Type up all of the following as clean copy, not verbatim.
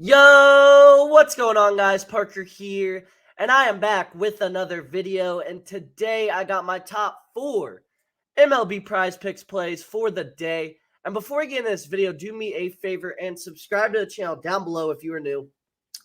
Yo, what's going on, guys? Parker here, and I am back with another video. And today I got my top 4 MLB Prize Picks plays for the day. And before I get into this video, do me a favor and subscribe to the channel down below if you are new,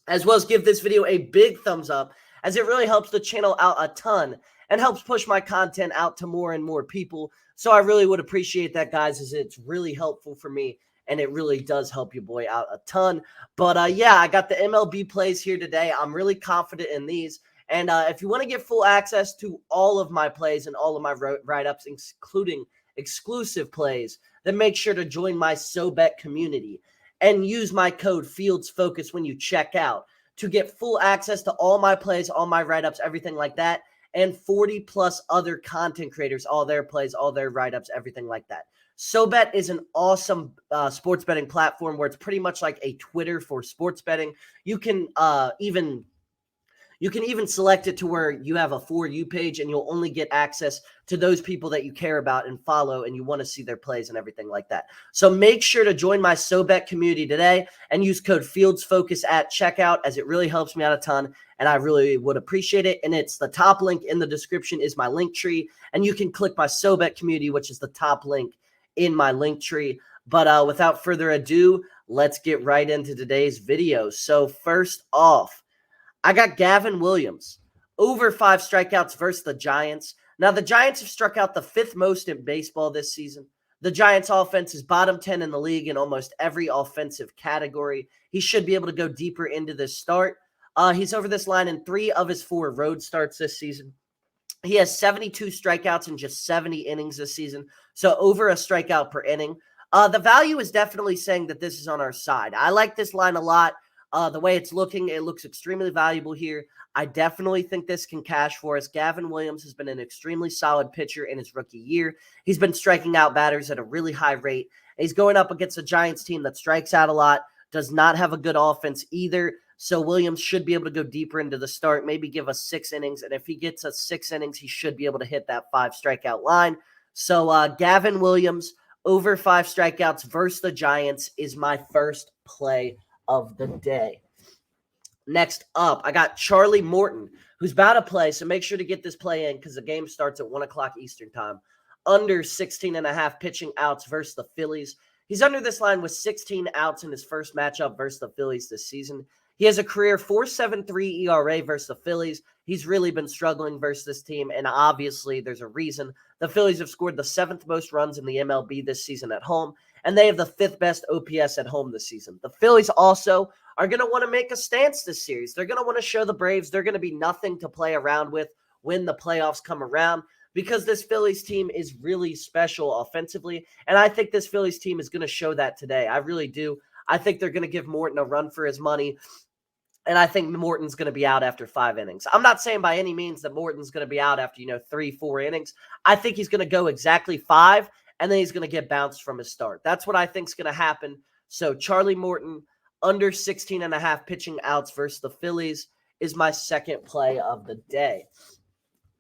as well as give this video a big thumbs up, as it really helps the channel out a ton and helps push my content out to more and more people. So I really would appreciate that, guys, as it's really helpful for me. And it really does help your boy out a ton. But yeah, I got the MLB plays here today. I'm really confident in these. And if you want to get full access to all of my plays and all of my write-ups, including exclusive plays, then make sure to join my SoBet community and use my code FieldsFocus when you check out to get full access to all my plays, all my write-ups, everything like that, and 40 plus other content creators, all their plays, all their write-ups, everything like that. SoBet is an awesome sports betting platform where it's pretty much like a Twitter for sports betting. You can even select it to where you have a For You page, and you'll only get access to those people that you care about and follow, and you want to see their plays and everything like that. So make sure to join my SoBet community today and use code FieldsFocus at checkout, as it really helps me out a ton, and I really would appreciate it. And it's the top link in the description is my link tree, and you can click my SoBet community, which is the top link in my link tree. But without further ado, let's get right into today's video. So first off, I got Gavin Williams over 5 strikeouts versus the Giants. Now, the Giants have struck out the 5th most in baseball this season. The Giants' offense is bottom 10 in the league in almost every offensive category. He should be able to go deeper into this start. He's over this line in 3 of his 4 road starts this season. He has 72 strikeouts in just 70 innings this season, so over a strikeout per inning. The value is definitely saying that this is on our side. I like this line a lot. The way it's looking, it looks extremely valuable here. I definitely think this can cash for us. Gavin Williams has been an extremely solid pitcher in his rookie year. He's been striking out batters at a really high rate. He's going up against a Giants team that strikes out a lot, does not have a good offense either. So Williams should be able to go deeper into the start, maybe give us 6 innings. And if he gets us 6 innings, he should be able to hit that 5 strikeout line. So Gavin Williams over 5 strikeouts versus the Giants is my first play of the day. Next up, I got Charlie Morton, who's about to play. So make sure to get this play in because the game starts at 1 o'clock Eastern time. Under 16.5 pitching outs versus the Phillies. He's under this line with 16 outs in his first matchup versus the Phillies this season. He has a career 4.73 ERA versus the Phillies. He's really been struggling versus this team, and obviously there's a reason. The Phillies have scored the 7th most runs in the MLB this season at home, and they have the 5th best OPS at home this season. The Phillies also are going to want to make a stance this series. They're going to want to show the Braves they're going to be nothing to play around with when the playoffs come around, because this Phillies team is really special offensively, and I think this Phillies team is going to show that today. I really do. I think they're going to give Morton a run for his money, and I think Morton's going to be out after 5 innings. I'm not saying by any means that Morton's going to be out after, 3-4 innings. I think he's going to go exactly 5, and then he's going to get bounced from his start. That's what I think is going to happen. So Charlie Morton, under 16.5 pitching outs versus the Phillies, is my second play of the day.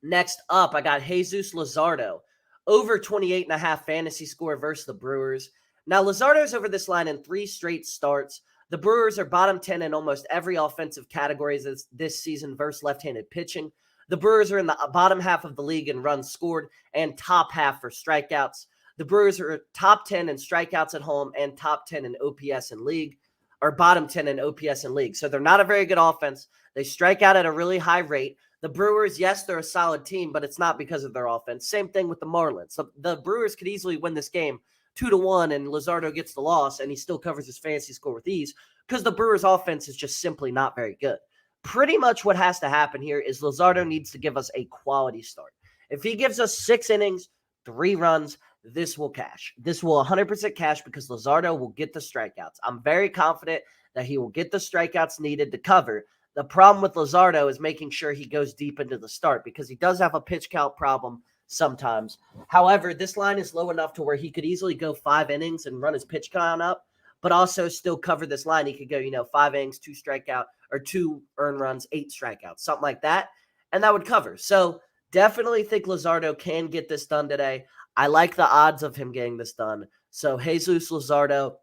Next up, I got Jesus Luzardo, over 28.5 fantasy score versus the Brewers. Now, Luzardo's over this line in 3 straight starts. The Brewers are bottom 10 in almost every offensive category this season versus left-handed pitching. The Brewers are in the bottom half of the league in runs scored and top half for strikeouts. The Brewers are top 10 in strikeouts at home and top 10 in OPS in league, or bottom 10 in OPS in league. So they're not a very good offense. They strike out at a really high rate. The Brewers, yes, they're a solid team, but it's not because of their offense. Same thing with the Marlins. So the Brewers could easily win this game 2-1, and Luzardo gets the loss, and he still covers his fantasy score with ease because the Brewers' offense is just simply not very good. Pretty much what has to happen here is Luzardo needs to give us a quality start. If he gives us 6 innings, 3 runs, this will cash. This will 100% cash because Luzardo will get the strikeouts. I'm very confident that he will get the strikeouts needed to cover. The problem with Luzardo is making sure he goes deep into the start because he does have a pitch count problem sometimes. However, this line is low enough to where he could easily go 5 innings and run his pitch count up, but also still cover this line. He could go, 5 innings, 2 strikeout, or 2 earned runs, 8 strikeouts, something like that, and that would cover. So definitely think Luzardo can get this done today. I like the odds of him getting this done. So Jesus Luzardo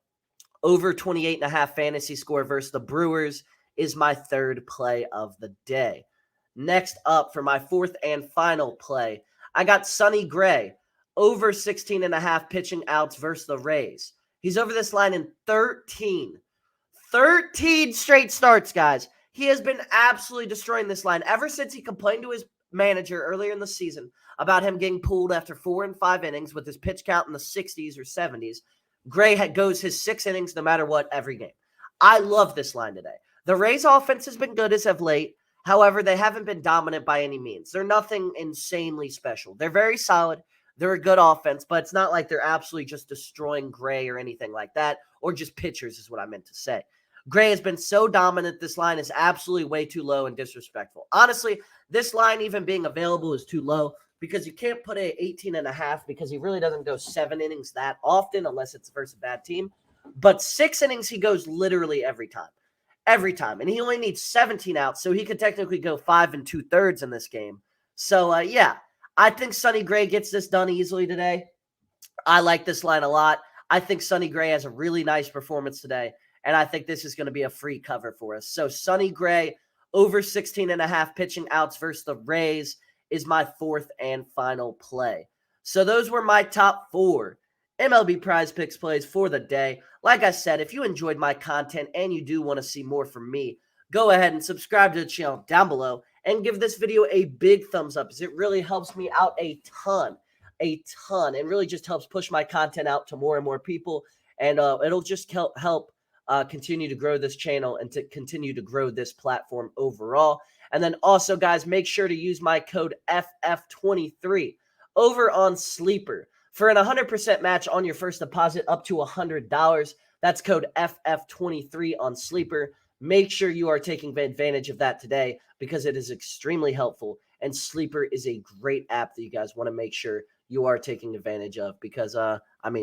over 28.5 fantasy score versus the Brewers is my third play of the day. Next up for my fourth and final play, I got Sonny Gray over 16.5 pitching outs versus the Rays. He's over this line in 13 straight starts, guys. He has been absolutely destroying this line ever since he complained to his manager earlier in the season about him getting pulled after 4 and 5 innings with his pitch count in the 60s or 70s. Gray goes his 6 innings no matter what every game. I love this line today. The Rays' offense has been good as of late. However, they haven't been dominant by any means. They're nothing insanely special. They're very solid. They're a good offense, but it's not like they're absolutely just destroying Gray or anything like that, or just pitchers is what I meant to say. Gray has been so dominant. This line is absolutely way too low and disrespectful. Honestly, this line even being available is too low because you can't put a 18.5 because he really doesn't go 7 innings that often unless it's versus a bad team. But 6 innings he goes literally every time. Every time. And he only needs 17 outs, so he could technically go 5 2/3 in this game. So, yeah, I think Sonny Gray gets this done easily today. I like this line a lot. I think Sonny Gray has a really nice performance today, and I think this is going to be a free cover for us. So, Sonny Gray over 16.5 pitching outs versus the Rays is my fourth and final play. So, those were my top 4 MLB PrizePicks plays for the day. Like I said, if you enjoyed my content and you do want to see more from me, go ahead and subscribe to the channel down below and give this video a big thumbs up, as it really helps me out a ton. It really just helps push my content out to more and more people, and it'll just help continue to grow this channel and to continue to grow this platform overall. And then also, guys, make sure to use my code FF23 over on Sleeper for an 100% match on your first deposit up to $100. That's code FF23 on Sleeper. Make sure you are taking advantage of that today because it is extremely helpful. And Sleeper is a great app that you guys want to make sure you are taking advantage of because,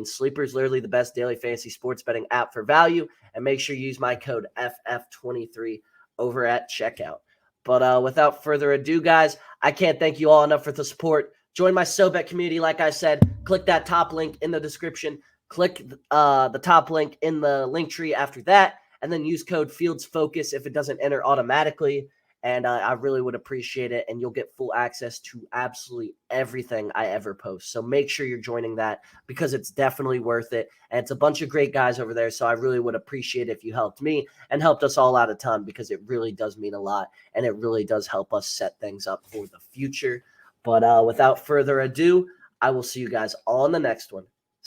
Sleeper is literally the best daily fantasy sports betting app for value. And make sure you use my code FF23 over at checkout. But without further ado, guys, I can't thank you all enough for the support. Join my SoBet community. Like I said, click that top link in the description. Click the top link in the link tree after that, and then use code FIELDSFOCUS if it doesn't enter automatically. And I really would appreciate it, and you'll get full access to absolutely everything I ever post. So make sure you're joining that because it's definitely worth it. And it's a bunch of great guys over there, so I really would appreciate it if you helped me and helped us all out a ton because it really does mean a lot, and it really does help us set things up for the future. But without further ado, I will see you guys all in the next one.